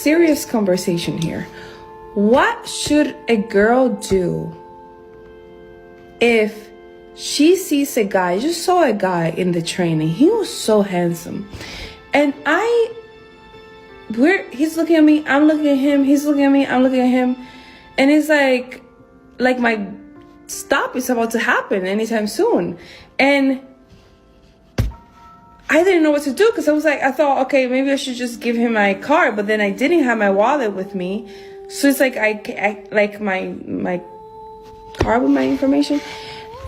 serious conversation here. What should a girl do if she sees a guy? I just saw a guy in the training. He was so handsome. And he's looking at me, I'm looking at him, he's looking at me, I'm looking at him. And it's like my stop is about to happen anytime soon. And I didn't know what to do because I thought, okay, maybe I should just give him my card, but then I didn't have my wallet with me. So it's like I like my card with my information.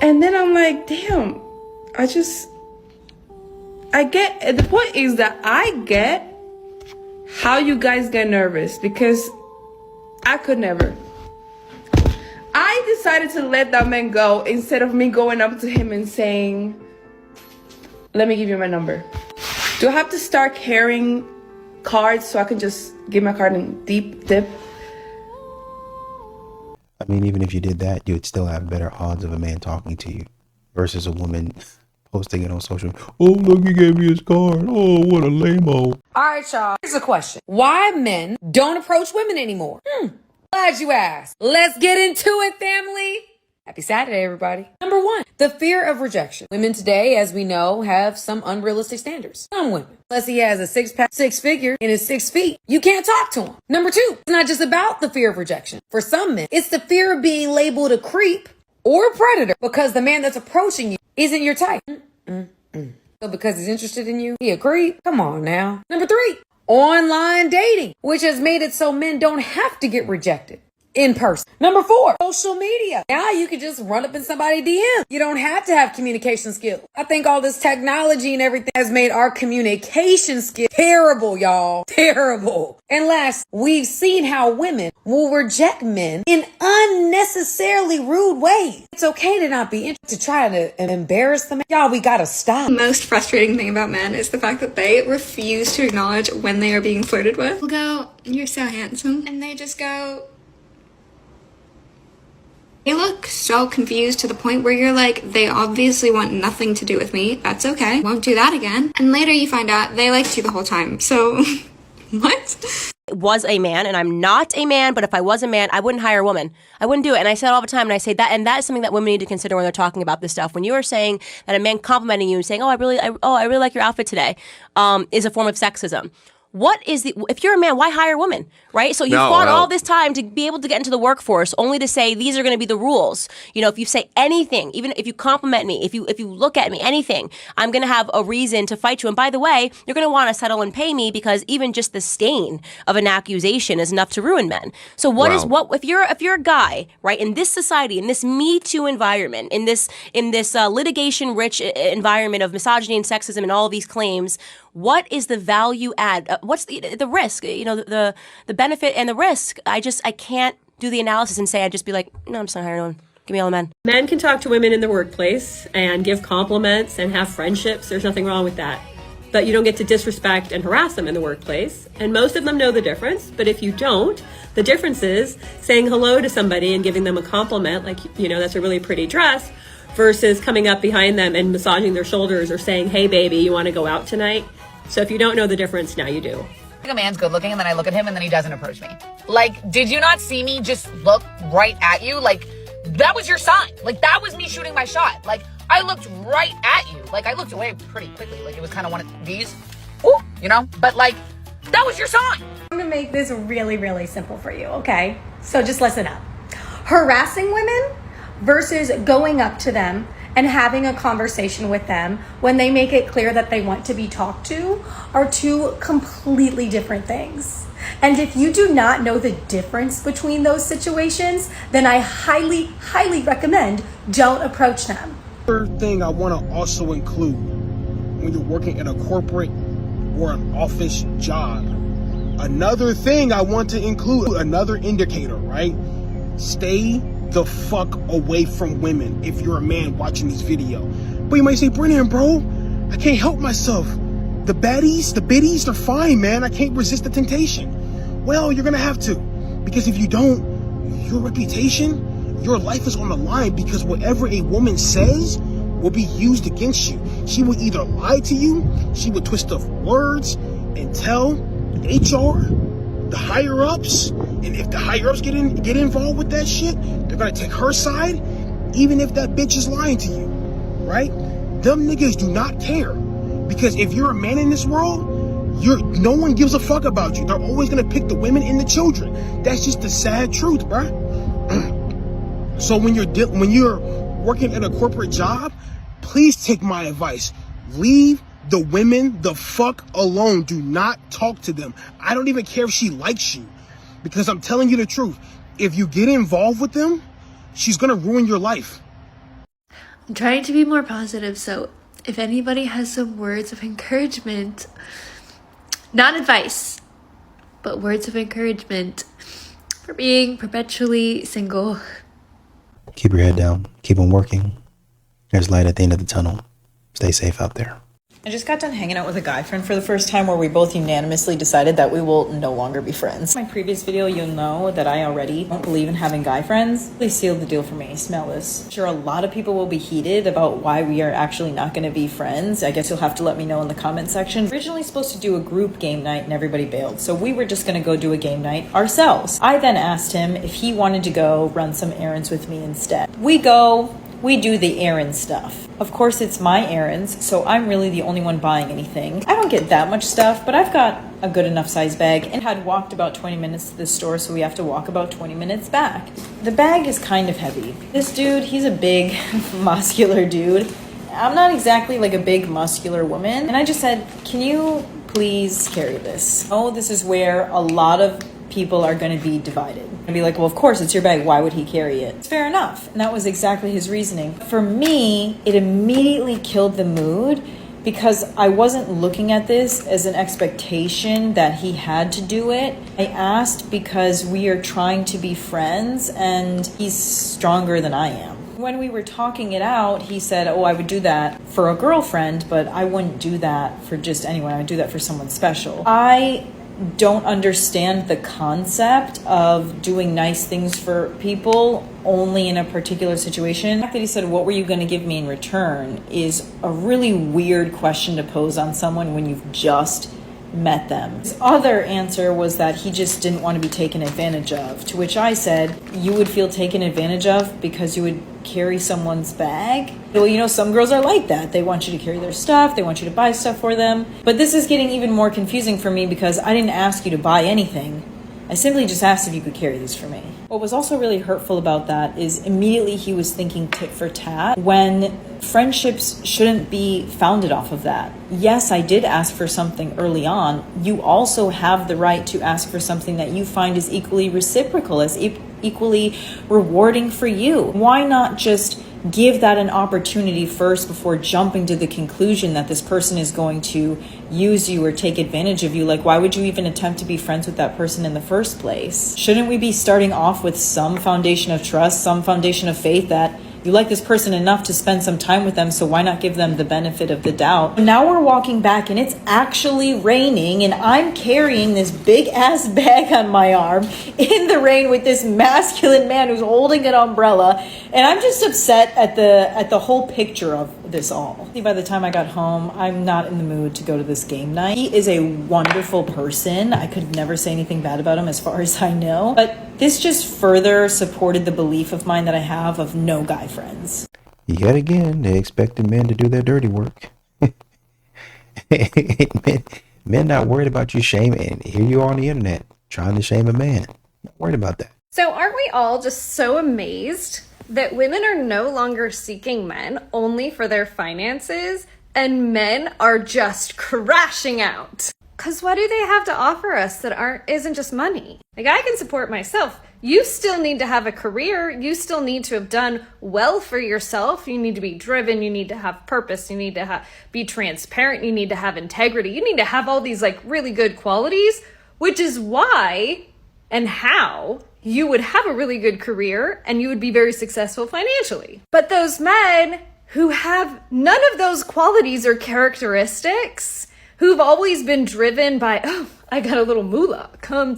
And then I'm like, damn, the point is that I get how you guys get nervous because I could never. I decided to let that man go instead of me going up to him and saying, let me give you my number. Do I have to start carrying cards so I can just give my card and dip? I mean, even if you did that, you would still have better odds of a man talking to you versus a woman posting it on social media. Oh, look, he gave me his card. Oh, what a lame-o. All right, y'all. Here's a question. Why men don't approach women anymore? Glad you asked. Let's get into it, family. Happy Saturday, everybody. Number 1, the fear of rejection. Women today, as we know, have some unrealistic standards. Some women. Unless he has a six-pack, 6 figure, and is 6 feet, you can't talk to him. Number 2, it's not just about the fear of rejection. For some men, it's the fear of being labeled a creep or a predator because the man that's approaching you isn't your type. So because he's interested in you, he a creep? Come on now. Number 3, online dating, which has made it so men don't have to get rejected in person. Number 4, social media. Now you can just run up in somebody's DM. You don't have to have communication skills. I think all this technology and everything has made our communication skills terrible, y'all. Terrible. And last, we've seen how women will reject men in unnecessarily rude ways. It's okay to not be interested, to try to embarrass them. Y'all, we gotta stop. The most frustrating thing about men is the fact that they refuse to acknowledge when they are being flirted with. They'll go, you're so handsome. And they just go, they look so confused to the point where you're like, they obviously want nothing to do with me. That's okay. Won't do that again. And later you find out they liked you the whole time. So, what? Was a man, and I'm not a man, but if I was a man, I wouldn't hire a woman. I wouldn't do it. And I say it all the time, and I say that, and that is something that women need to consider when they're talking about this stuff. When you are saying that a man complimenting you and saying, I really like your outfit today, is a form of sexism. If you're a man, why hire a woman, right? So you fought all this time to be able to get into the workforce only to say these are going to be the rules. You know, if you say anything, even if you compliment me, if you look at me, anything, I'm going to have a reason to fight you. And by the way, you're going to want to settle and pay me because even just the stain of an accusation is enough to ruin men. So if you're a guy, right, in this society, in this Me Too environment, in this litigation-rich environment of misogyny and sexism and all of these claims, what is the value add? What's the risk? You know, the benefit and the risk. I can't do the analysis and say, I'd just be like, no, I'm just not hiring one. Give me all the men. Men can talk to women in the workplace and give compliments and have friendships. There's nothing wrong with that. But you don't get to disrespect and harass them in the workplace. And most of them know the difference. But if you don't, the difference is saying hello to somebody and giving them a compliment, like, you know, that's a really pretty dress, versus coming up behind them and massaging their shoulders or saying, hey, baby, you want to go out tonight? So if you don't know the difference, now you do. A man's good looking and then I look at him and then he doesn't approach me. Like, did you not see me just look right at you? Like, that was your sign. Like, that was me shooting my shot. Like, I looked right at you. Like, I looked away pretty quickly. Like, it was kind of one of these, ooh, you know? But, like, that was your sign. I'm gonna make this really, really simple for you, okay? So just listen up. Harassing women versus going up to them and having a conversation with them when they make it clear that they want to be talked to are 2 completely different things. And if you do not know the difference between those situations, then I highly, highly recommend don't approach them. Third thing I want to also include when you're working in a corporate or an office job, another thing I want to include, another indicator, right? Stay the fuck away from women if you're a man watching this video. But you might say, Brennan, bro, I can't help myself. The baddies, the biddies, they're fine, man. I can't resist the temptation. Well, you're gonna have to. Because if you don't, your reputation, your life is on the line, because whatever a woman says will be used against you. She will either lie to you, she will twist up words and tell HR the higher ups, and if the higher ups get involved with that shit, they're gonna take her side, even if that bitch is lying to you, right? Them niggas do not care, because if you're a man in this world, no one gives a fuck about you. They're always gonna pick the women and the children. That's just the sad truth, bruh. So when you're working in a corporate job, please take my advice. Leave the women the fuck alone. Do not talk to them. I don't even care if she likes you, because I'm telling you the truth. If you get involved with them, she's gonna ruin your life. I'm trying to be more positive, so if anybody has some words of encouragement, not advice, but words of encouragement for being perpetually single. Keep your head down. Keep on working. There's light at the end of the tunnel. Stay safe out there. I just got done hanging out with a guy friend for the first time where we both unanimously decided that we will no longer be friends. In my previous video, you'll know that I already don't believe in having guy friends. They sealed the deal for me. Smell this. I'm sure a lot of people will be heated about why we are actually not going to be friends. I guess you'll have to let me know in the comment section. Originally supposed to do a group game night and everybody bailed, so we were just going to go do a game night ourselves. I then asked him if he wanted to go run some errands with me instead. We do the errand stuff. Of course, it's my errands, so I'm really the only one buying anything. I don't get that much stuff, but I've got a good enough size bag and had walked about 20 minutes to the store, so we have to walk about 20 minutes back. The bag is kind of heavy. This dude, he's a big, muscular dude. I'm not exactly like a big, muscular woman. And I just said, can you please carry this? Oh, this is where a lot of people are going to be divided. And be like, well, of course, it's your bag. Why would he carry it? It's fair enough. And that was exactly his reasoning. For me, it immediately killed the mood because I wasn't looking at this as an expectation that he had to do it. I asked because we are trying to be friends and he's stronger than I am. When we were talking it out, he said, oh, I would do that for a girlfriend, but I wouldn't do that for just anyone. I would do that for someone special. I don't understand the concept of doing nice things for people only in a particular situation. The fact that he said, what were you going to give me in return, is a really weird question to pose on someone when you've just met them. His other answer was that he just didn't want to be taken advantage of, to which I said, you would feel taken advantage of because you would carry someone's bag? Well, you know, some girls are like that. They want you to carry their stuff. They want you to buy stuff for them. But this is getting even more confusing for me because I didn't ask you to buy anything. I simply just asked if you could carry these for me. What was also really hurtful about that is immediately he was thinking tit for tat when friendships shouldn't be founded off of that. Yes, I did ask for something early on. You also have the right to ask for something that you find is equally reciprocal, as equally rewarding for you. Why not just give that an opportunity first before jumping to the conclusion that this person is going to use you or take advantage of you? Like, why would you even attempt to be friends with that person in the first place? Shouldn't we be starting off with some foundation of trust, some foundation of faith that you like this person enough to spend some time with them, so why not give them the benefit of the doubt? Now we're walking back and it's actually raining and I'm carrying this big ass bag on my arm in the rain with this masculine man who's holding an umbrella, and I'm just upset at the whole picture of this all. By the time I got home, I'm not in the mood to go to this game night. He is a wonderful person. I could never say anything bad about him as far as I know, but this just further supported the belief of mine that I have of no guy friends. Yet again, they expected men to do their dirty work. men not worried about you shaming. Here you are on the internet trying to shame a man. Not worried about that. So aren't we all just so amazed that women are no longer seeking men only for their finances and men are just crashing out? Because what do they have to offer us that isn't just money? Like, I can support myself. You still need to have a career. You still need to have done well for yourself. You need to be driven. You need to have purpose. You need to be transparent. You need to have integrity. You need to have all these like really good qualities, which is why and how you would have a really good career and you would be very successful financially. But those men who have none of those qualities or characteristics, who've always been driven by, oh, I got a little moolah, come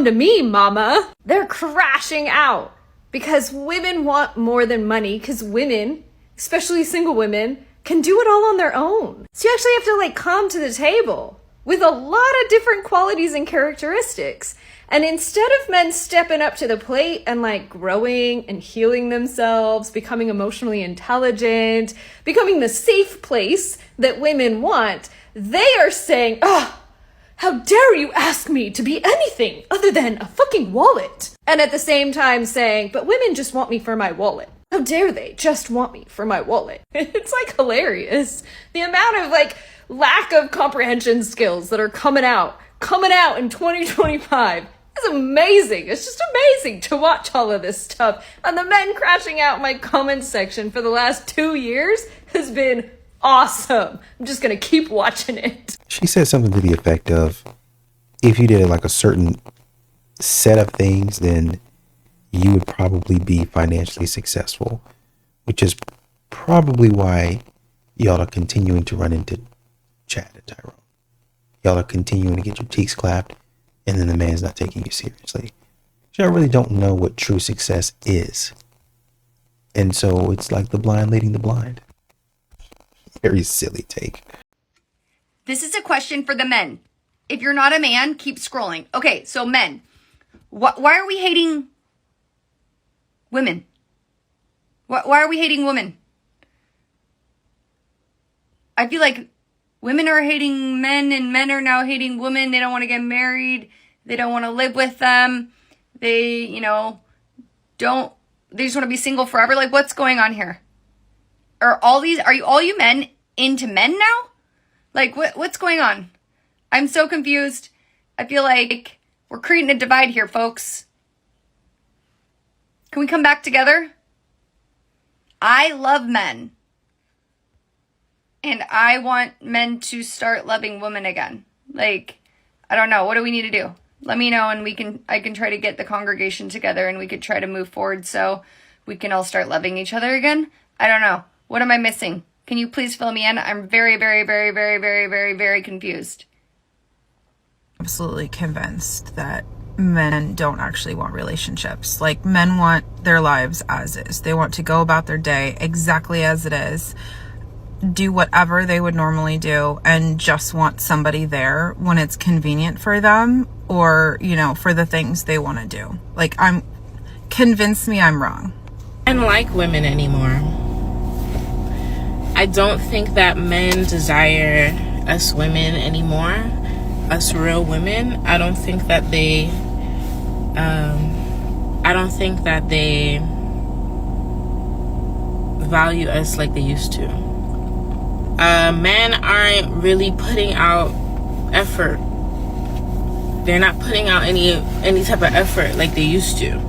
to me, mama, they're crashing out because women want more than money, because women, especially single women, can do it all on their own. So you actually have to like come to the table with a lot of different qualities and characteristics. And instead of men stepping up to the plate and like growing and healing themselves, becoming emotionally intelligent, becoming the safe place that women want, they are saying, how dare you ask me to be anything other than a fucking wallet? And at the same time saying, but women just want me for my wallet. How dare they just want me for my wallet? It's like hilarious. The amount of like lack of comprehension skills that are coming out in 2025 is amazing. It's just amazing to watch all of this stuff. And the men crashing out my comment section for the last 2 years has been awesome. I'm just gonna keep watching it. She said something to the effect of, if you did like a certain set of things, then you would probably be financially successful, which is probably why y'all are continuing to run into Chad and Tyrone. Y'all are continuing to get your cheeks clapped, and then the man's not taking you seriously. Y'all really don't know what true success is. And so it's like the blind leading the blind. Very silly take. This is a question for the men. If you're not a man, keep scrolling. Okay, so men, why are we hating women? Why are we hating women? I feel like women are hating men and men are now hating women. They don't want to get married. They don't want to live with them. They, they just want to be single forever. Like, what's going on here? Are all you men into men now? Like, what's going on? I'm so confused. I feel like we're creating a divide here, folks. Can we come back together? I love men. And I want men to start loving women again. Like, I don't know. What do we need to do? Let me know and I can try to get the congregation together and we could try to move forward so we can all start loving each other again. I don't know. What am I missing? Can you please fill me in? I'm very, very, very, very, very, very, very confused. Absolutely convinced that men don't actually want relationships. Like, men want their lives as is. They want to go about their day exactly as it is, do whatever they would normally do, and just want somebody there when it's convenient for them or, for the things they want to do. Like, convince me I'm wrong. I don't like women anymore. I don't think that men desire us women anymore, us real women. I don't think that they value us like they used to. Men aren't really putting out effort. They're not putting out any type of effort like they used to.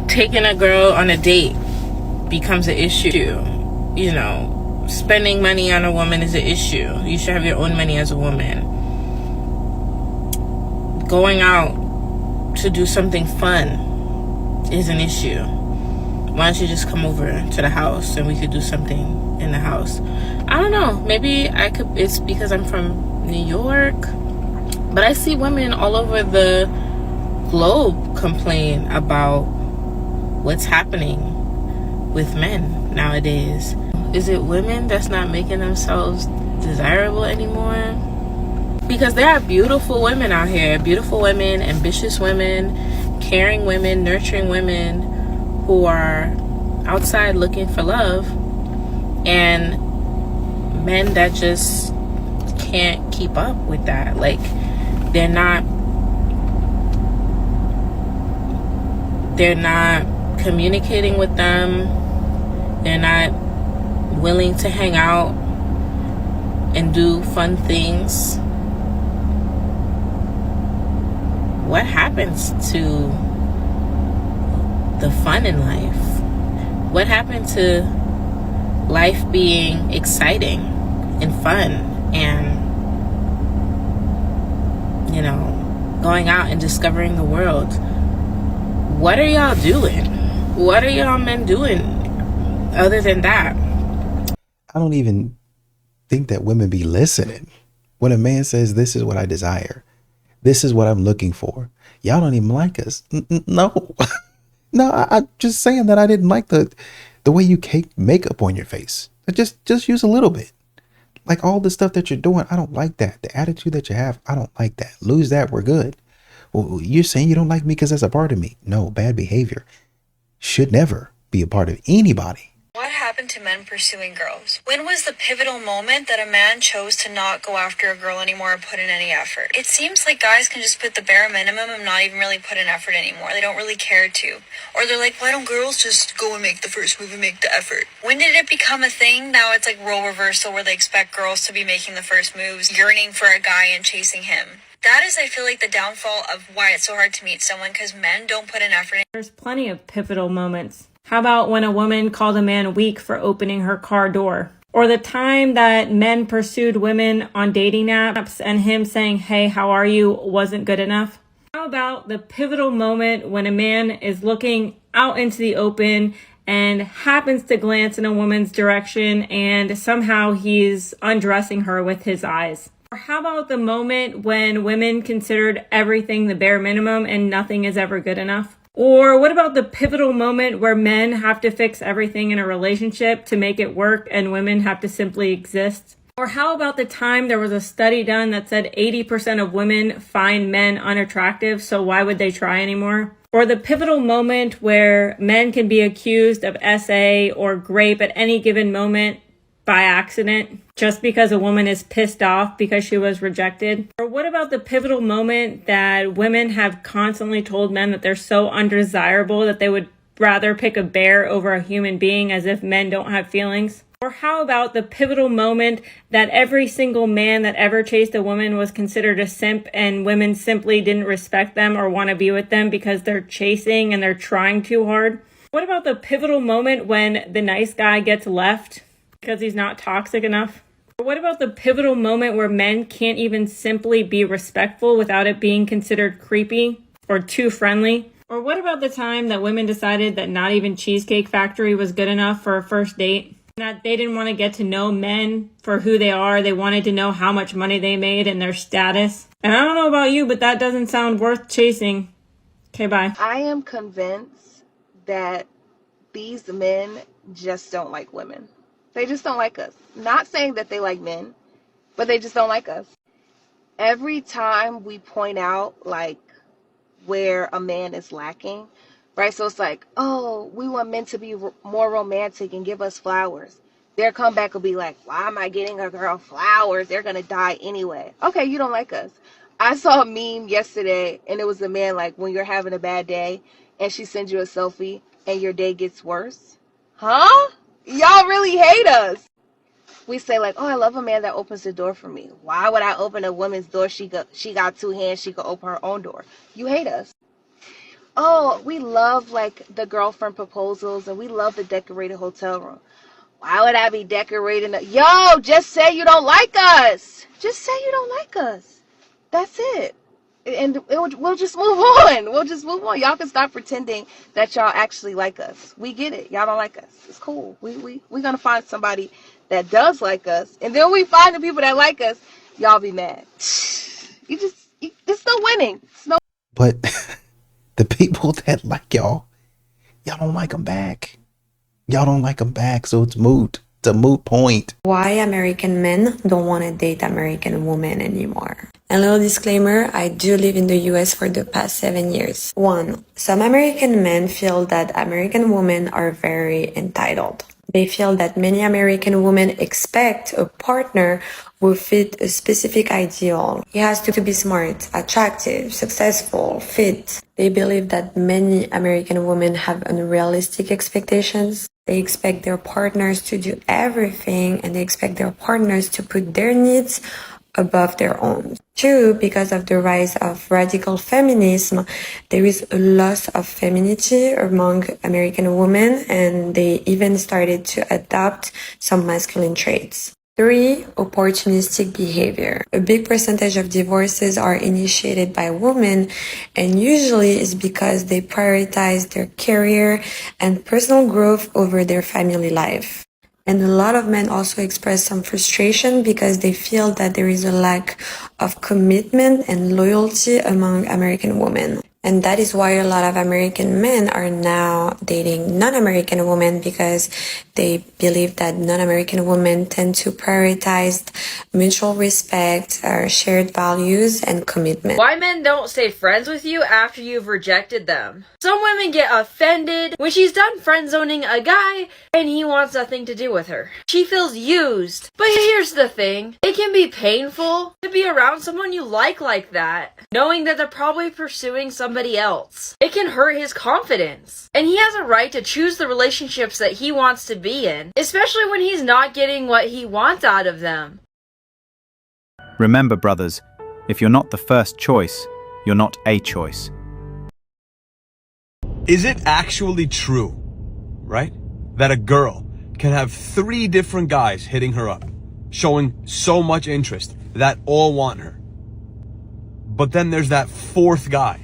Taking a girl on a date becomes an issue. Spending money on a woman is an issue. You should have your own money as a woman. Going out to do something fun is an issue. Why don't you just come over to the house and we could do something in the house? I don't know. Maybe it's because I'm from New York. But I see women all over the globe complain about what's happening with men nowadays. Is it women that's not making themselves desirable anymore? Because there are beautiful women out here. Beautiful women, ambitious women, caring women, nurturing women who are outside looking for love, and men that just can't keep up with that. Like, they're not communicating with them. They're not willing to hang out and do fun things. What happens to the fun in life? What happened to life being exciting and fun and, going out and discovering the world? What are y'all doing? What are y'all men doing other than that? I don't even think that women be listening. When a man says, this is what I desire, this is what I'm looking for, y'all don't even like us. No. No, I'm just saying that I didn't like the way you cake makeup on your face. Just use a little bit. Like all the stuff that you're doing, I don't like that. The attitude that you have, I don't like that. Lose that, we're good. Well, you're saying you don't like me because that's a part of me. No, bad behavior should never be a part of anybody. What happened to men pursuing girls? When was the pivotal moment that a man chose to not go after a girl anymore or put in any effort? It seems like guys can just put the bare minimum and not even really put in effort anymore. They don't really care to. Or they're like, why don't girls just go and make the first move and make the effort? When did it become a thing? Now it's like role reversal where they expect girls to be making the first moves, yearning for a guy and chasing him. That is, I feel like, the downfall of why it's so hard to meet someone, because men don't put in effort. There's plenty of pivotal moments. How about when a woman called a man weak for opening her car door? Or the time that men pursued women on dating apps and him saying, hey, how are you, wasn't good enough? How about the pivotal moment when a man is looking out into the open and happens to glance in a woman's direction and somehow he's undressing her with his eyes? Or how about the moment when women considered everything the bare minimum and nothing is ever good enough? Or what about the pivotal moment where men have to fix everything in a relationship to make it work and women have to simply exist? Or how about the time there was a study done that said 80% of women find men unattractive, so why would they try anymore? Or the pivotal moment where men can be accused of SA or grape at any given moment by accident just because a woman is pissed off because she was rejected? Or what about the pivotal moment that women have constantly told men that they're so undesirable that they would rather pick a bear over a human being, as if men don't have feelings? Or how about the pivotal moment that every single man that ever chased a woman was considered a simp and women simply didn't respect them or want to be with them because they're chasing and they're trying too hard? What about the pivotal moment when the nice guy gets left because he's not toxic enough? Or what about the pivotal moment where men can't even simply be respectful without it being considered creepy or too friendly? Or what about the time that women decided that not even Cheesecake Factory was good enough for a first date? That they didn't want to get to know men for who they are. They wanted to know how much money they made and their status. And I don't know about you, but that doesn't sound worth chasing. Okay, bye. I am convinced that these men just don't like women. They just don't like us. Not saying that they like men, but they just don't like us. Every time we point out, like, where a man is lacking, right? So it's like, oh, we want men to be more romantic and give us flowers. Their comeback will be like, why am I getting a girl flowers? They're going to die anyway. Okay, you don't like us. I saw a meme yesterday, and it was a man like, when you're having a bad day, and she sends you a selfie, and your day gets worse. Huh? Y'all really hate us. We say like, oh, I love a man that opens the door for me. Why would I open a woman's door? She got two hands. She could open her own door. You hate us. Oh, we love like the girlfriend proposals, and we love the decorated hotel room. Why would I be decorating? Yo, just say you don't like us. Just say you don't like us. That's it. And we'll just move on. We'll just move on. Y'all can stop pretending that y'all actually like us. We get it. Y'all don't like us. It's cool. We're going to find somebody that does like us. And then we find the people that like us. Y'all be mad. It's no winning. It's no. But the people that like y'all don't like them back. Y'all don't like them back, so it's moot. It's a moot point. Why American men don't want to date American women anymore. A little disclaimer, I do live in the US for the past 7 years. 1. Some American men feel that American women are very entitled. They feel that many American women expect a partner who fit a specific ideal. He has to be smart, attractive, successful, fit. They believe that many American women have unrealistic expectations. They expect their partners to do everything, and they expect their partners to put their needs above their own. 2, because of the rise of radical feminism, there is a loss of femininity among American women, and they even started to adopt some masculine traits. 3, opportunistic behavior. A big percentage of divorces are initiated by women, and usually is because they prioritize their career and personal growth over their family life. And a lot of men also express some frustration because they feel that there is a lack of commitment and loyalty among American women. And that is why a lot of American men are now dating non-American women, because they believe that non-American women tend to prioritize mutual respect, shared values, and commitment. Why men don't stay friends with you after you've rejected them. Some women get offended when she's done friend zoning a guy and he wants nothing to do with her. She feels used. But here's the thing. It can be painful to be around someone you like that, knowing that they're probably pursuing somebody else. It can hurt his confidence. And he has a right to choose the relationships that he wants to be in, especially when he's not getting what he wants out of them. Remember, brothers, if you're not the first choice, you're not a choice. Is it actually true, right, that a girl can have 3 different guys hitting her up, showing so much interest that all want her? But then there's that 4th guy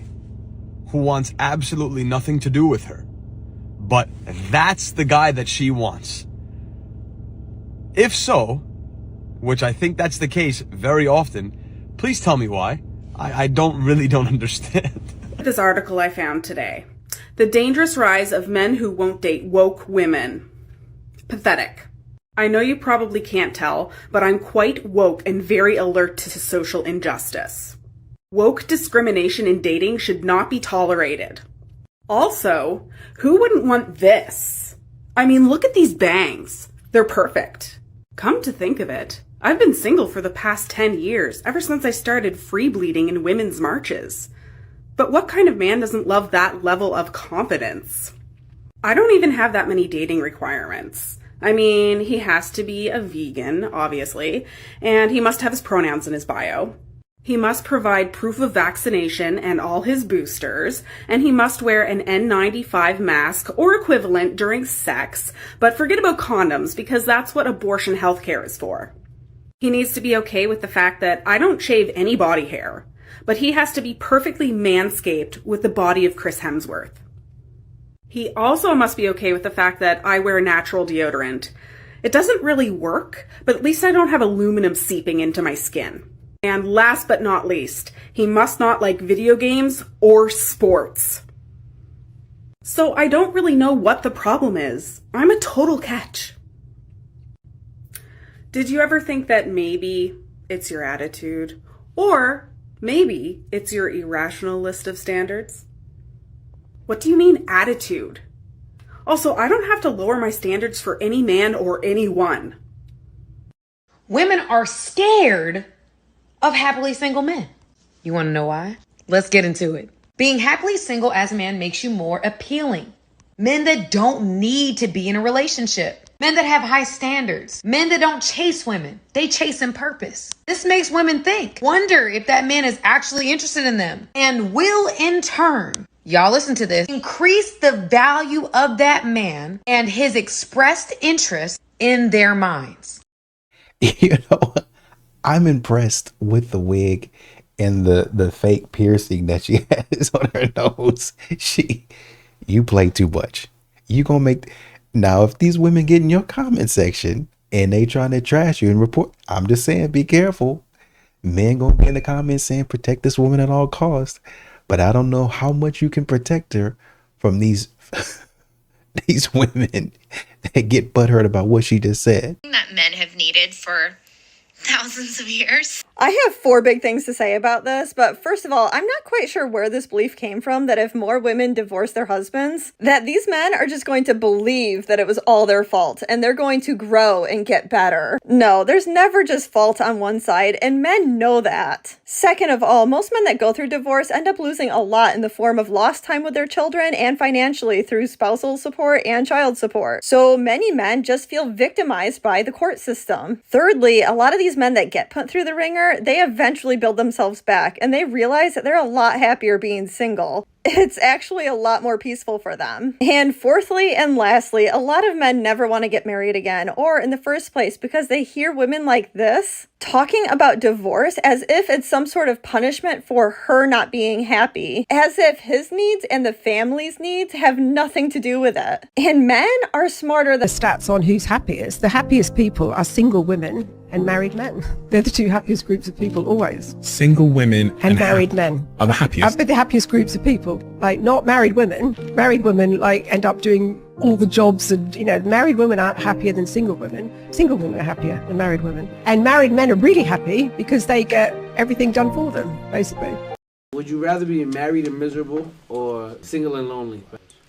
who wants absolutely nothing to do with her. But that's the guy that she wants. If so, which I think that's the case very often, please tell me why. I don't understand. This article I found today. The dangerous rise of men who won't date woke women. Pathetic. I know you probably can't tell, but I'm quite woke and very alert to social injustice. Woke discrimination in dating should not be tolerated. Also, who wouldn't want this? I mean, look at these bangs. They're perfect. Come to think of it, I've been single for the past 10 years, ever since I started free bleeding in women's marches. But what kind of man doesn't love that level of confidence? I don't even have that many dating requirements. I mean, he has to be a vegan, obviously, and he must have his pronouns in his bio. He must provide proof of vaccination and all his boosters, and he must wear an N95 mask or equivalent during sex, but forget about condoms because that's what abortion healthcare is for. He needs to be okay with the fact that I don't shave any body hair, but he has to be perfectly manscaped with the body of Chris Hemsworth. He also must be okay with the fact that I wear natural deodorant. It doesn't really work, but at least I don't have aluminum seeping into my skin. And last but not least, he must not like video games or sports. So I don't really know what the problem is. I'm a total catch. Did you ever think that maybe it's your attitude? Or maybe it's your irrational list of standards? What do you mean attitude? Also, I don't have to lower my standards for any man or anyone. Women are scared of happily single men. You want to know why? Let's get into it. Being happily single as a man makes you more appealing. Men that don't need to be in a relationship. Men that have high standards. Men that don't chase women. They chase in purpose. This makes women think, wonder if that man is actually interested in them, and will in turn, y'all listen to this, increase the value of that man and his expressed interest in their minds. You know, I'm impressed with the wig and the fake piercing that she has on her nose. You play too much. You gonna make now if these women get in your comment section and they trying to trash you and report, I'm just saying be careful. Men gonna be in the comments saying protect this woman at all costs, but I don't know how much you can protect her from these these women that get butthurt about what she just said. That men have needed for thousands of years. I have 4 big things to say about this, but first of all, I'm not quite sure where this belief came from that if more women divorce their husbands, that these men are just going to believe that it was all their fault and they're going to grow and get better. No, there's never just fault on one side, and men know that. Second of all, most men that go through divorce end up losing a lot in the form of lost time with their children and financially through spousal support and child support. So many men just feel victimized by the court system. Thirdly, a lot of these men that get put through the ringer, they eventually build themselves back and they realize that they're a lot happier being single. It's actually a lot more peaceful for them. And fourthly and lastly, a lot of men never want to get married again or in the first place because they hear women like this talking about divorce as if it's some sort of punishment for her not being happy, as if his needs and the family's needs have nothing to do with it. And men are smarter than... The stats on who's happiest. The happiest people are single women and married men. They're the 2 happiest groups of people always. Single women and married men are the happiest. But the happiest groups of people. people, like not married women. Married women like end up doing all the jobs, and married women aren't happier than single women. Single women are happier than married women. And married men are really happy because they get everything done for them, basically. Would you rather be married and miserable or single and lonely?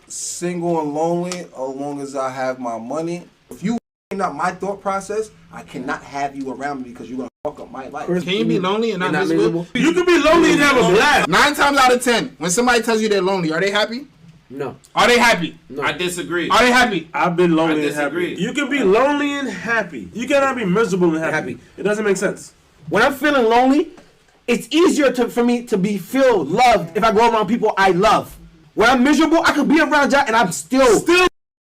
Single and lonely, as long as I have my money. If you not my thought process, I cannot have you around me because you're gonna fuck up my life. Can you be lonely and not miserable? You can be lonely and have a blast. 9 times out of 10, when somebody tells you they're lonely, are they happy? No. Are they happy? No. I disagree. Are they happy? I've been lonely and disagree. happy. You can be lonely and happy. You cannot be miserable and happy. It doesn't make sense. When I'm feeling lonely, it's easier for me to be feel loved if I go around people I love. When I'm miserable, I could be around y'all and I'm still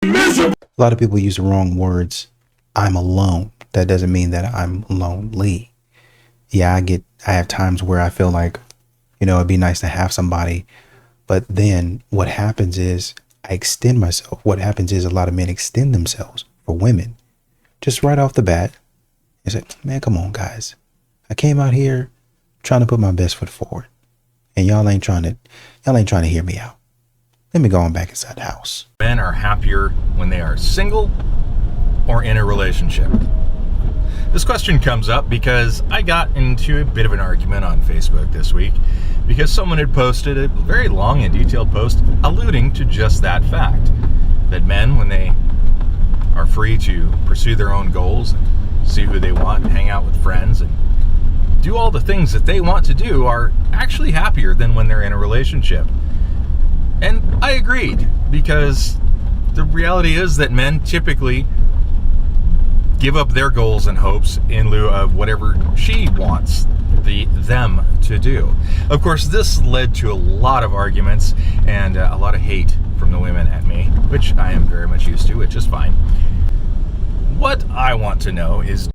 miserable. A lot of people use the wrong words. I'm alone. That doesn't mean that I'm lonely. Yeah, I have times where I feel like, it'd be nice to have somebody. But then what happens is I extend myself. What happens is a lot of men extend themselves for women. Just right off the bat. It's like, man, come on, guys. I came out here trying to put my best foot forward. And y'all ain't trying to hear me out. Let me go on back inside the house. Men are happier when they are single or in a relationship. This question comes up because I got into a bit of an argument on Facebook this week because someone had posted a very long and detailed post alluding to just that fact. That men, when they are free to pursue their own goals and see who they want and hang out with friends and do all the things that they want to do, are actually happier than when they're in a relationship. And I agreed, because the reality is that men typically give up their goals and hopes in lieu of whatever she wants them to do. Of course, this led to a lot of arguments and a lot of hate from the women at me, which I am very much used to, which is fine. What I want to know is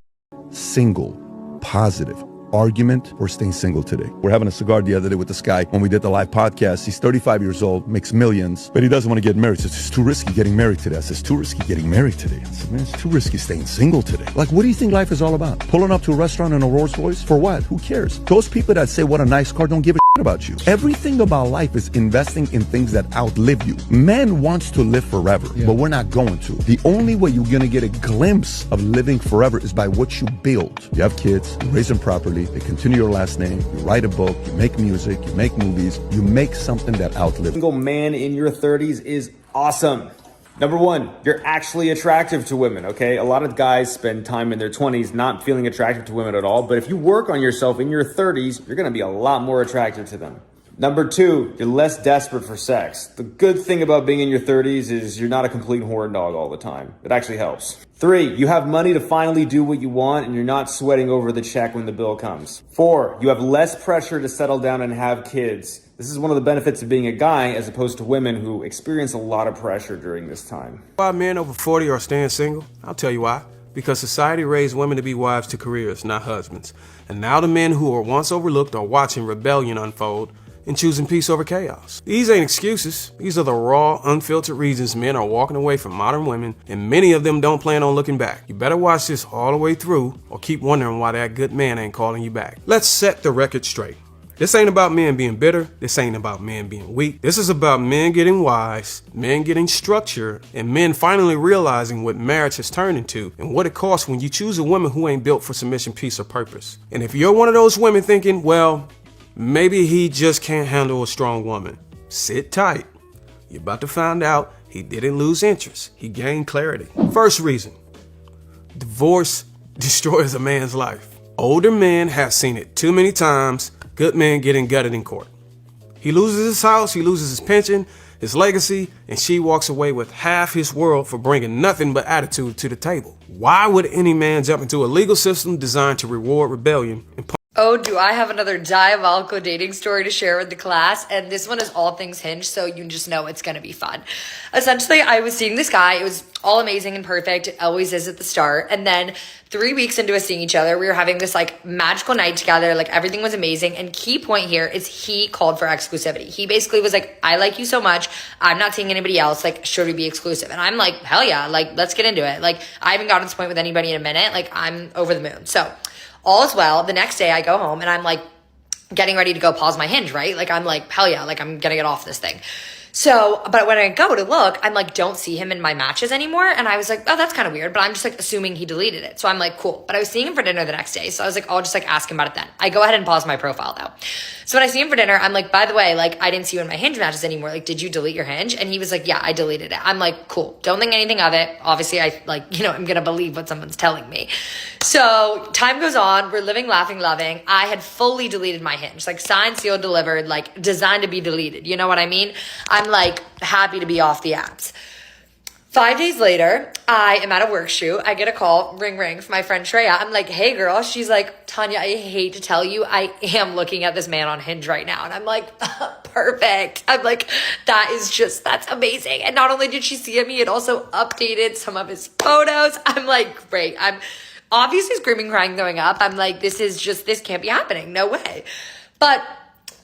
single, positive, argument, or staying single today. We're having a cigar the other day with this guy when we did the live podcast. He's 35 years old, makes millions, but he doesn't want to get married. He says, it's too risky getting married today. I said, it's too risky getting married today. I said, man, it's too risky staying single today. Like, what do you think life is all about? Pulling up to a restaurant in a Rolls Royce? For what? Who cares? Those people that say, what a nice car, don't give a shit about you. Everything about life is investing in things that outlive you. Man wants to live forever, but we're not going to. The only way you're going to get a glimpse of living forever is by what you build. You have kids, you raise them properly, they continue your last name, you write a book, you make music, you make movies, you make something that outlives. Single man in your 30s is awesome. Number one, you're actually attractive to women, okay? A lot of guys spend time in their 20s not feeling attractive to women at all, but if you work on yourself in your 30s, you're gonna be a lot more attractive to them. Number two, you're less desperate for sex. The good thing about being in your 30s is you're not a complete horn dog all the time. It actually helps. 3, you have money to finally do what you want and you're not sweating over the check when the bill comes. 4, you have less pressure to settle down and have kids. This is one of the benefits of being a guy as opposed to women who experience a lot of pressure during this time. Why men over 40 are staying single? I'll tell you why. Because society raised women to be wives to careers, not husbands. And now the men who were once overlooked are watching rebellion unfold and choosing peace over chaos. These ain't excuses. These are the raw, unfiltered reasons men are walking away from modern women, and many of them don't plan on looking back. You better watch this all the way through or keep wondering why that good man ain't calling you back. Let's set the record straight. This ain't about men being bitter. This ain't about men being weak. This is about men getting wise, men getting structure, and men finally realizing what marriage has turned into and what it costs when you choose a woman who ain't built for submission, peace, or purpose. And if you're one of those women thinking, well, maybe he just can't handle a strong woman, sit tight. You're about to find out he didn't lose interest. He gained clarity. First reason, divorce destroys a man's life. Older men have seen it too many times. Good men getting gutted in court. He loses his house, he loses his pension, his legacy, and she walks away with half his world for bringing nothing but attitude to the table. Why would any man jump into a legal system designed to reward rebellion and Oh, do I have another diabolical dating story to share with the class? And this one is all things Hinge, so you just know it's going to be fun. Essentially, I was seeing this guy. It was all amazing and perfect. It always is at the start. And then 3 weeks into us seeing each other, we were having this like magical night together. Like everything was amazing. And key point here is he called for exclusivity. He basically was like, I like you so much. I'm not seeing anybody else. Like, should we be exclusive? And I'm like, hell yeah. Like, let's get into it. Like, I haven't gotten to this point with anybody in a minute. Like, I'm over the moon. So all is well. The next day I go home and I'm like, getting ready to go pause my Hinge, right? Like, I'm like, hell yeah, like, I'm gonna get off this thing. So, but when I go to look, I'm like, don't see him in my matches anymore. And I was like, oh, that's kind of weird, but I'm just like assuming he deleted it. So I'm like, cool. But I was seeing him for dinner the next day. So I was like, I'll just like ask him about it then. I go ahead and pause my profile though. So when I see him for dinner, I'm like, by the way, like, I didn't see you in my Hinge matches anymore. Like, did you delete your Hinge? And he was like, yeah, I deleted it. I'm like, cool. Don't think anything of it. Obviously, I like, you know, I'm going to believe what someone's telling me. So time goes on. We're living, laughing, loving. I had fully deleted my Hinge, like signed, sealed, delivered, like designed to be deleted. You know what I mean? I'm like happy to be off the apps. 5 days later, I am at a work shoot. I get a call, ring, ring, from my friend Shreya. I'm like, hey girl. She's like, Tanya, I hate to tell you, I am looking at this man on Hinge right now. And I'm like, perfect. I'm like, that's amazing. And not only did she see him, he had also updated some of his photos. I'm like, great. I'm obviously screaming, crying, throwing up. I'm like, this can't be happening. No way. But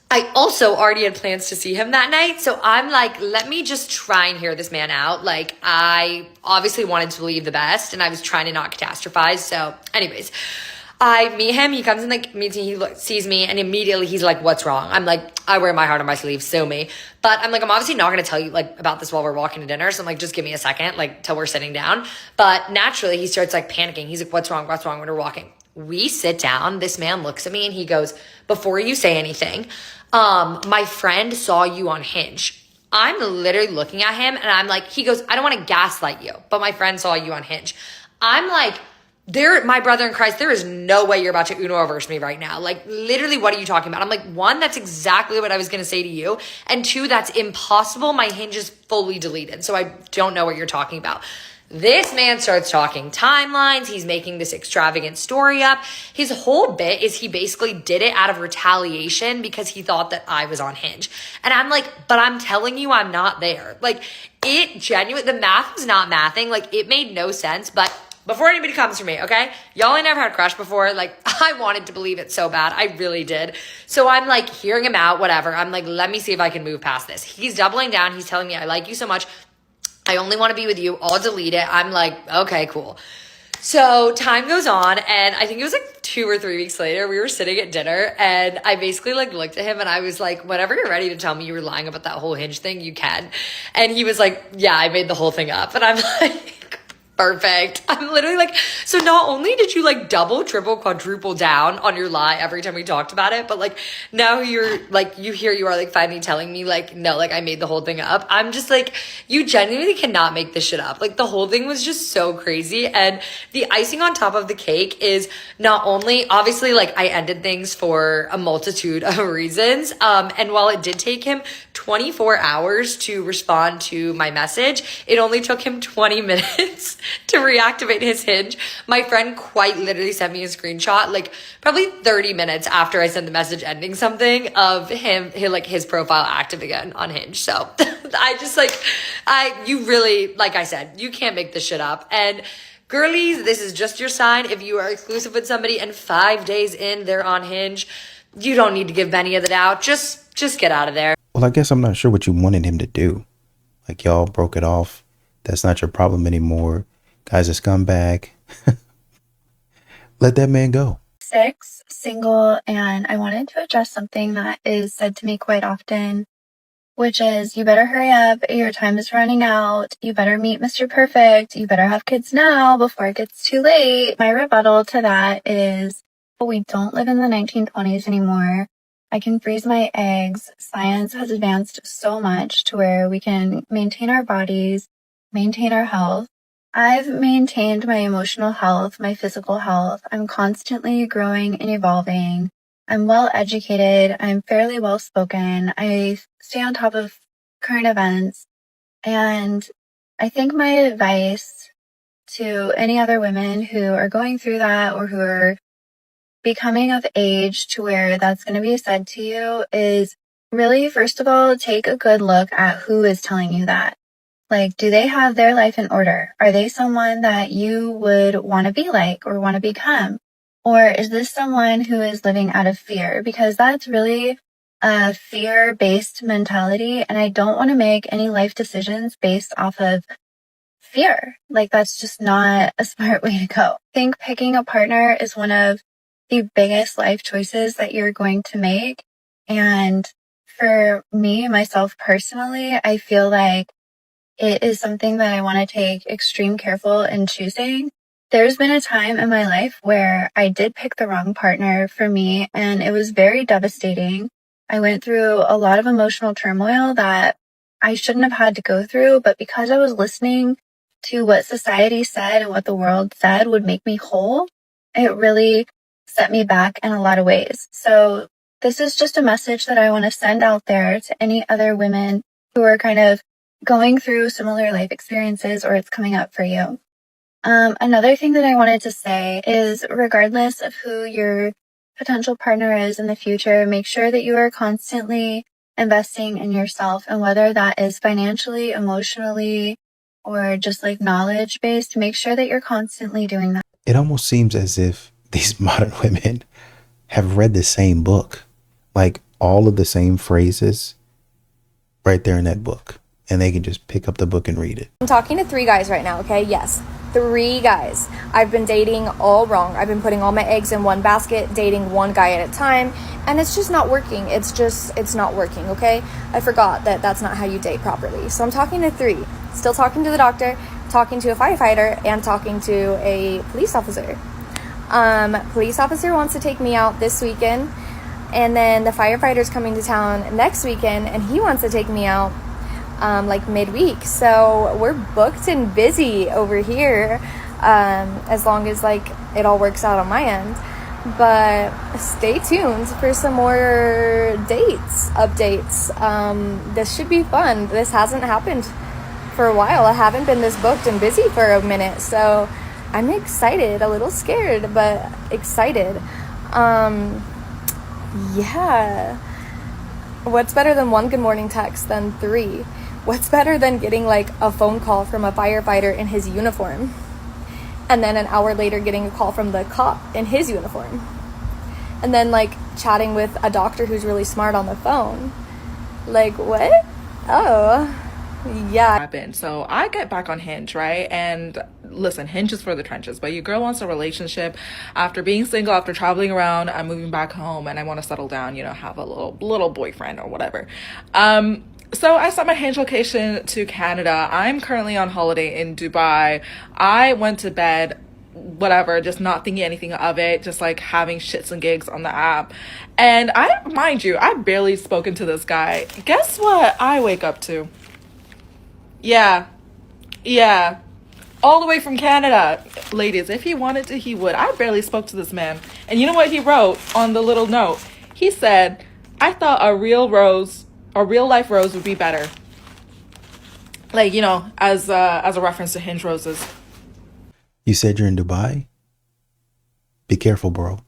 I also already had plans to see him that night. So I'm like, let me just try and hear this man out. Like, I obviously wanted to believe the best and I was trying to not catastrophize. So anyways, I meet him. He comes and like meets me. He sees me and immediately he's like, what's wrong? I'm like, I wear my heart on my sleeve. Sue me. But I'm like, I'm obviously not going to tell you like about this while we're walking to dinner. So I'm like, just give me a second, like till we're sitting down. But naturally he starts like panicking. He's like, what's wrong? What's wrong? When we're walking. We sit down. This man looks at me and he goes, before you say anything, my friend saw you on Hinge. I'm literally looking at him and I'm like, he goes, I don't want to gaslight you, but my friend saw you on Hinge. I'm like, my brother in Christ, there is no way you're about to Uno reverse me right now. Like, literally, what are you talking about? I'm like, one, that's exactly what I was going to say to you. And two, that's impossible. My Hinge is fully deleted. So I don't know what you're talking about. This man starts talking timelines. He's making this extravagant story up. His whole bit is he basically did it out of retaliation because he thought that I was on Hinge. And I'm like, but I'm telling you, I'm not there. Like, the math was not mathing. Like, it made no sense. But before anybody comes for me, okay? Y'all ain't never had a crush before. Like, I wanted to believe it so bad. I really did. So I'm like hearing him out, whatever. I'm like, let me see if I can move past this. He's doubling down. He's telling me, I like you so much. I only want to be with you. I'll delete it. I'm like, okay, cool. So time goes on and I think it was like 2 or 3 weeks later, we were sitting at dinner and I basically like looked at him and I was like, whenever you're ready to tell me you were lying about that whole Hinge thing, you can. And he was like, yeah, I made the whole thing up. And I'm like, perfect. I'm literally like, so not only did you like double, triple, quadruple down on your lie every time we talked about it, but like now you're like, you are like finally telling me like, no, like I made the whole thing up. I'm just like, you genuinely cannot make this shit up. Like the whole thing was just so crazy. And the icing on top of the cake is not only obviously like I ended things for a multitude of reasons. And while it did take him 24 hours to respond to my message, it only took him 20 minutes to reactivate his Hinge. My friend quite literally sent me a screenshot like probably 30 minutes after I sent the message ending something of his profile active again on Hinge. So I just like, you really, like I said, you can't make this shit up. And girlies, this is just your sign. If you are exclusive with somebody and 5 days in, they're on Hinge, you don't need to give Benny the doubt. Just get out of there. Well, I guess I'm not sure what you wanted him to do. Like y'all broke it off. That's not your problem anymore. Guy's a scumbag. Let that man go. 6, single, and I wanted to address something that is said to me quite often, which is, you better hurry up, your time is running out, you better meet Mr. Perfect, you better have kids now before it gets too late. My rebuttal to that is, we don't live in the 1920s anymore. I can freeze my eggs. Science has advanced so much to where we can maintain our bodies, maintain our health. I've maintained my emotional health, my physical health. I'm constantly growing and evolving. I'm well educated. I'm fairly well spoken. I stay on top of current events. And I think my advice to any other women who are going through that or who are becoming of age to where that's going to be said to you is really, first of all, take a good look at who is telling you that. Like, do they have their life in order? Are they someone that you would want to be like or want to become? Or is this someone who is living out of fear? Because that's really a fear-based mentality. And I don't want to make any life decisions based off of fear. Like, that's just not a smart way to go. I think picking a partner is one of the biggest life choices that you're going to make. And for me, myself personally, I feel like it is something that I want to take extreme careful in choosing. There's been a time in my life where I did pick the wrong partner for me, and it was very devastating. I went through a lot of emotional turmoil that I shouldn't have had to go through, but because I was listening to what society said and what the world said would make me whole, it really set me back in a lot of ways. So this is just a message that I want to send out there to any other women who are kind of going through similar life experiences or it's coming up for you. Another thing that I wanted to say is, regardless of who your potential partner is in the future, make sure that you are constantly investing in yourself, and whether that is financially, emotionally, or just like knowledge based, make sure that you're constantly doing that. It almost seems as if these modern women have read the same book, like all of the same phrases right there in that book, and they can just pick up the book and read it. I'm talking to 3 guys right now, okay? Yes, 3 guys. I've been dating all wrong. I've been putting all my eggs in one basket, dating one guy at a time, and it's just not working. It's not working, okay? I forgot that that's not how you date properly. So I'm talking to 3. Still talking to the doctor, talking to a firefighter, and talking to a police officer. Police officer wants to take me out this weekend, and then the firefighter's coming to town next weekend, and he wants to take me out like midweek. So we're booked and busy over here, as long as like it all works out on my end. But stay tuned for some more updates. This should be fun. This hasn't happened for a while. I haven't been this booked and busy for a minute, so I'm excited, a little scared, but excited. Yeah. What's better than 1 good morning text than 3? What's better than getting like a phone call from a firefighter in his uniform, and then an hour later getting a call from the cop in his uniform, and then like chatting with a doctor who's really smart on the phone? Like, what? Oh, yeah. So I get back on Hinge, right? And listen, Hinge is for the trenches, but your girl wants a relationship after being single, after traveling around. I'm moving back home and I want to settle down, have a little boyfriend or whatever. So I set my Hinge location to Canada. I'm currently on holiday in Dubai. I went to bed, whatever, just not thinking anything of it, just like having shits and gigs on the app. And mind you, I barely spoken to this guy. Guess what I wake up to? Yeah. All the way from Canada. Ladies, if he wanted to, he would. I barely spoke to this man. And you know what he wrote on the little note? He said, I thought a real life rose would be better. Like, as a reference to Hinge roses. You said you're in Dubai? Be careful, bro.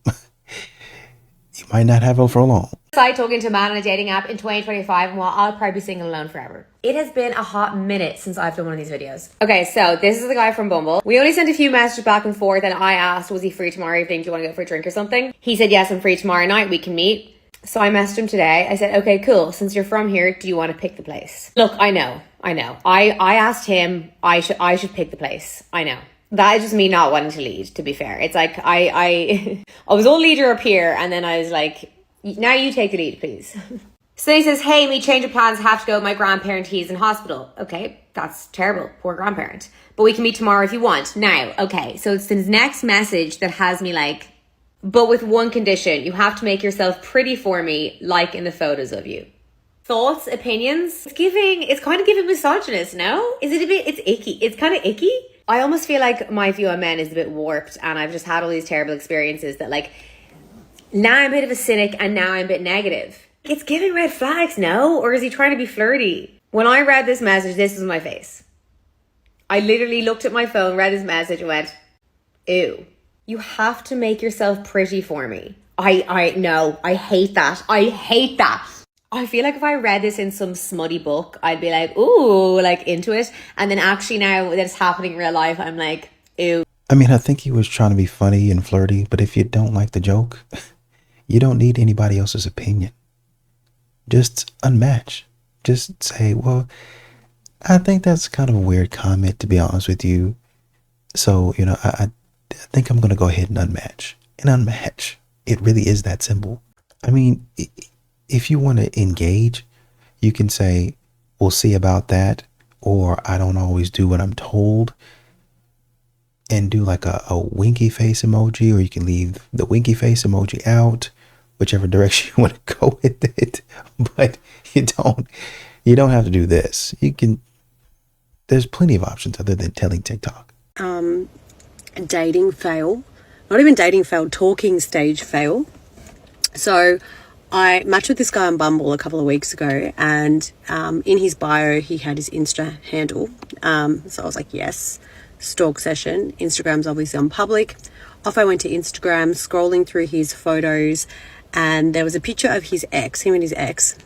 You might not have it for long. I talking to a man on a dating app in 2025, and I'll probably be single alone forever. It has been a hot minute since I've done one of these videos. Okay, so this is the guy from Bumble. We only sent a few messages back and forth, and I asked, was he free tomorrow evening? Do you want to go for a drink or something? He said, yes, I'm free tomorrow night. We can meet. So I messaged him today. I said, okay, cool. Since you're from here, do you want to pick the place? Look, I know. I asked him, I should pick the place. I know. That is just me not wanting to lead, to be fair. It's like, I was all leader up here, and then I was like, now you take the lead, please. So he says, hey, me change of plans, have to go. My grandparent, he's in hospital. Okay, that's terrible. Poor grandparent. But we can meet tomorrow if you want. Now, okay, so it's this next message that has me like, but with one condition, you have to make yourself pretty for me, like in the photos of you. Thoughts, opinions? It's kind of giving misogynist, no? It's icky. It's kind of icky. I almost feel like my view on men is a bit warped, and I've just had all these terrible experiences that like, now I'm a bit of a cynic and now I'm a bit negative. It's giving red flags, no? Or is he trying to be flirty? When I read this message, this was my face. I literally looked at my phone, read his message and went, ew. You have to make yourself pretty for me. No, I hate that. I hate that. I feel like if I read this in some smutty book, I'd be like, ooh, like into it. And then actually now that it's happening in real life, I'm like, ew. I mean, I think he was trying to be funny and flirty, but if you don't like the joke, you don't need anybody else's opinion. Just unmatch. Just say, well, I think that's kind of a weird comment, to be honest with you. So, I think I'm going to go ahead and unmatch. It really is that simple. I mean, if you want to engage, you can say, we'll see about that, or I don't always do what I'm told, and do like a winky face emoji, or you can leave the winky face emoji out, whichever direction you want to go with it. But you don't have to do this. There's plenty of options other than telling TikTok. Dating fail. Not even dating fail, talking stage fail. So I matched with this guy on Bumble a couple of weeks ago, and in his bio he had his Insta handle. So I was like, yes, stalk session. Instagram's obviously on public. Off I went to Instagram, scrolling through his photos, and there was a picture of his ex, him and his ex.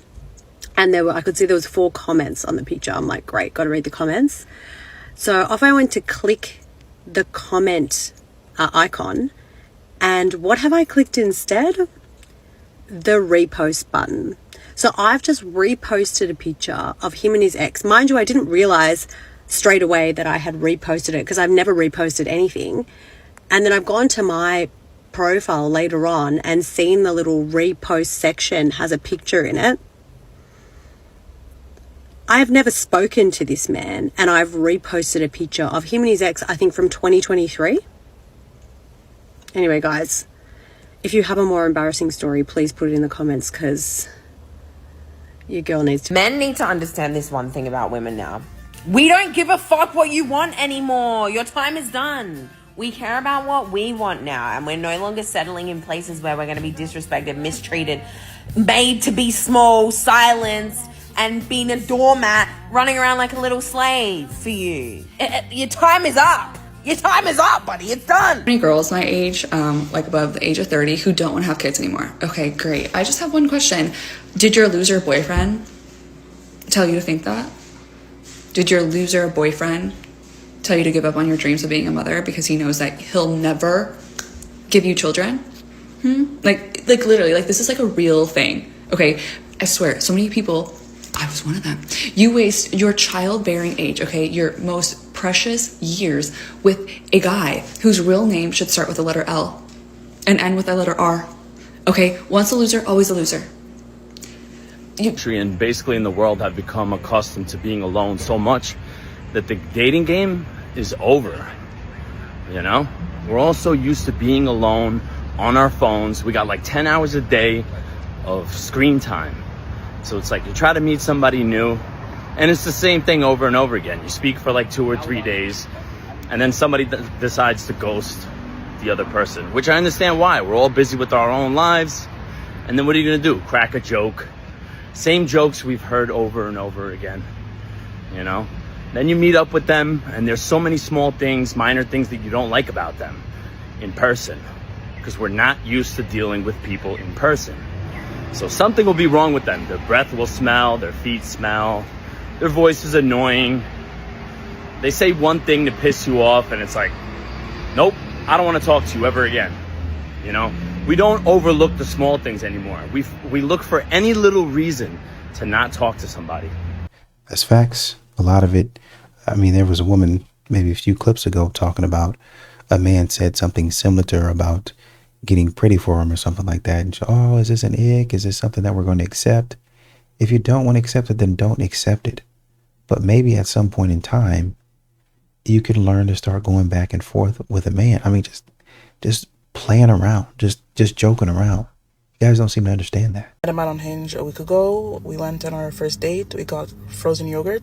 And I could see there was 4 comments on the picture. I'm like, great, got to read the comments. So off I went to click the comment icon, and what have I clicked instead? The repost button. So I've just reposted a picture of him and his ex. Mind you, I didn't realize straight away that I had reposted it because I've never reposted anything. And then I've gone to my profile later on and seen the little repost section has a picture in it. I've never spoken to this man, and I've reposted a picture of him and his ex, I think from 2023. Anyway, guys, if you have a more embarrassing story, please put it in the comments, because your girl needs to. Men need to understand this one thing about women now. We don't give a fuck what you want anymore. Your time is done. We care about what we want now, and we're no longer settling in places where we're going to be disrespected, mistreated, made to be small, silenced, and being a doormat, running around like a little slave for you. Your time is up. Your time is up, buddy. It's done. Many girls my age, like above the age of 30, who don't want to have kids anymore. Okay, great. I just have one question. Did your loser boyfriend tell you to think that? Did your loser boyfriend tell you to give up on your dreams of being a mother because he knows that he'll never give you children? Like literally, like this is like a real thing. Okay, I swear, so many people, I was one of them. You waste your childbearing age, okay, your most precious years with a guy whose real name should start with the letter L and end with the letter R. Okay, once a loser, always a loser. And basically in the world have become accustomed to being alone so much that the dating game is over. You know, we're all so used to being alone on our phones. We got like 10 hours a day of screen time. So it's like you try to meet somebody new, and it's the same thing over and over again. You speak for like 2 or 3 days, and then somebody decides to ghost the other person, which I understand why. We're all busy with our own lives. And then what are you going to do? Crack a joke. Same jokes we've heard over and over again, you know? Then you meet up with them, and there's so many small things, minor things that you don't like about them in person, because we're not used to dealing with people in person. So something will be wrong with them. Their breath will smell, their feet smell, their voice is annoying. They say one thing to piss you off, and it's like, nope, I don't want to talk to you ever again. You know, we don't overlook the small things anymore. We look for any little reason to not talk to somebody. That's facts. A lot of it. I mean, there was a woman maybe a few clips ago talking about a man said something similar to her about getting pretty for him or something like that. And she, oh, is this an ick? Is this something that we're going to accept? If you don't want to accept it, then don't accept it. But maybe at some point in time, you can learn to start going back and forth with a man. I mean, just playing around, just joking around. You guys don't seem to understand that. I met a man on Hinge a week ago. We went on our first date. We got frozen yogurt.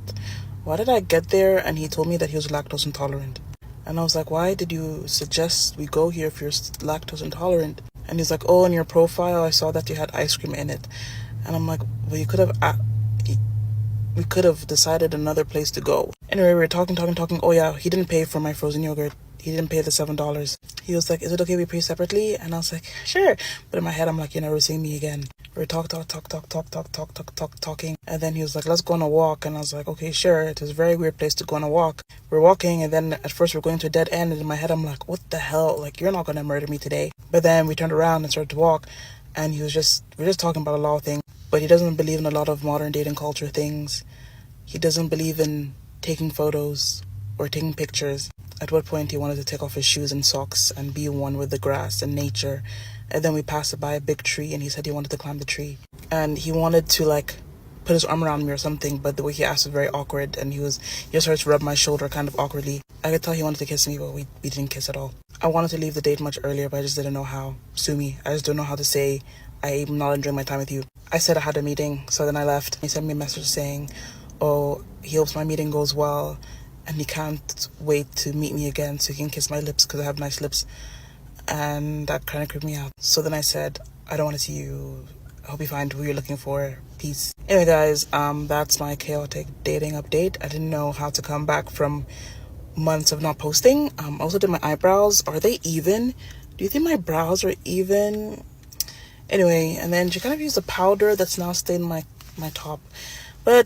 Why did I get there and he told me that he was lactose intolerant? And I was like, why did you suggest we go here if you're lactose intolerant? And he's like, oh, in your profile, I saw that you had ice cream in it. And I'm like, well, we could have decided another place to go. Anyway, we were talking. Oh yeah, he didn't pay for my frozen yogurt. He didn't pay the $7. He was like, is it okay we pay separately? And I was like, sure. But in my head, I'm like, you're never seeing me again. We were talking. And then he was like, let's go on a walk. And I was like, okay, sure. It was a very weird place to go on a walk. We're walking, and then at first we're going to a dead end. And in my head, I'm like, what the hell? Like, you're not going to murder me today. But then we turned around and started to walk. And we're just talking about a lot of things. But he doesn't believe in a lot of modern dating culture things. He doesn't believe in taking photos or taking pictures. At what point he wanted to take off his shoes and socks and be one with the grass and nature And then we passed by a big tree, and he said he wanted to climb the tree. And he wanted to, like, put his arm around me or something, but the way he asked was very awkward, and he just started to rub my shoulder kind of awkwardly. I could tell he wanted to kiss me, but we didn't kiss at all. I wanted to leave the date much earlier, but I just didn't know how. Sue me. I just don't know how to say, I'm not enjoying my time with you. I said I had a meeting, so then I left. He sent me a message saying, oh, he hopes my meeting goes well, and he can't wait to meet me again so he can kiss my lips because I have nice lips. And that kind of creeped me out. So then I said, I don't want to see you. I hope you find who you're looking for. Peace. Anyway, guys, that's my chaotic dating update. I didn't know how to come back from months of not posting. I also did my eyebrows. Are they even? Do you think my brows are even? Anyway, and then she kind of used a powder that's now stained my top. But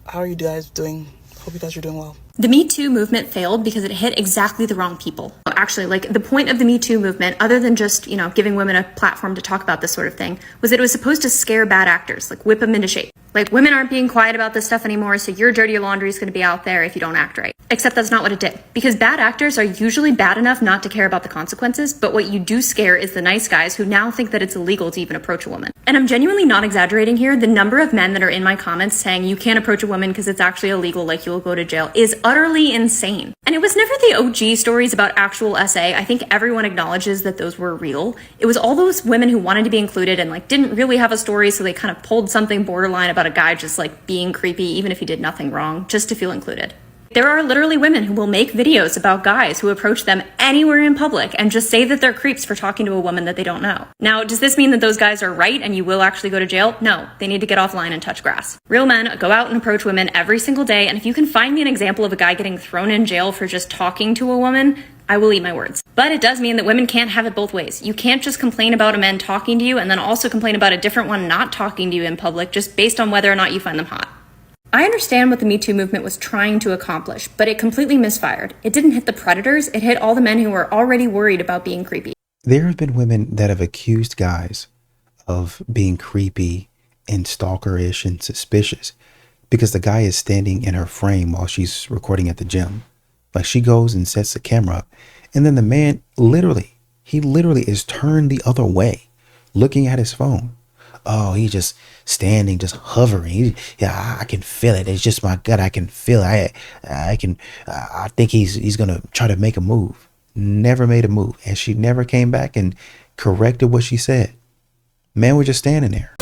how are you guys doing? Hope you guys are doing well. The Me Too movement failed because it hit exactly the wrong people. Actually, like, the point of the Me Too movement, other than just, giving women a platform to talk about this sort of thing, was that it was supposed to scare bad actors, like whip them into shape. Like, women aren't being quiet about this stuff anymore, so your dirty laundry is going to be out there if you don't act right. Except that's not what it did. Because bad actors are usually bad enough not to care about the consequences, but what you do scare is the nice guys who now think that it's illegal to even approach a woman. And I'm genuinely not exaggerating here. The number of men that are in my comments saying you can't approach a woman because it's actually illegal, like you'll go to jail, is utterly insane. And it was never the OG stories about actual SA. I think everyone acknowledges that those were real. It was all those women who wanted to be included and didn't really have a story, so they kind of pulled something borderline about a guy just being creepy, even if he did nothing wrong, just to feel included. There are literally women who will make videos about guys who approach them anywhere in public and just say that they're creeps for talking to a woman that they don't know. Now, does this mean that those guys are right and you will actually go to jail? No, they need to get offline and touch grass. Real men go out and approach women every single day, and if you can find me an example of a guy getting thrown in jail for just talking to a woman, I will eat my words. But it does mean that women can't have it both ways. You can't just complain about a man talking to you and then also complain about a different one not talking to you in public just based on whether or not you find them hot. I understand what the Me Too movement was trying to accomplish, but it completely misfired. It didn't hit the predators, it hit all the men who were already worried about being creepy. There have been women that have accused guys of being creepy and stalkerish and suspicious because the guy is standing in her frame while she's recording at the gym. Like, she goes and sets the camera up, and then the man literally is turned the other way, looking at his phone. Oh, he's just standing, just hovering. I can feel it. It's just my gut. I can feel it. I think he's gonna try to make a move. Never made a move, and she never came back and corrected what she said. Man was just standing there.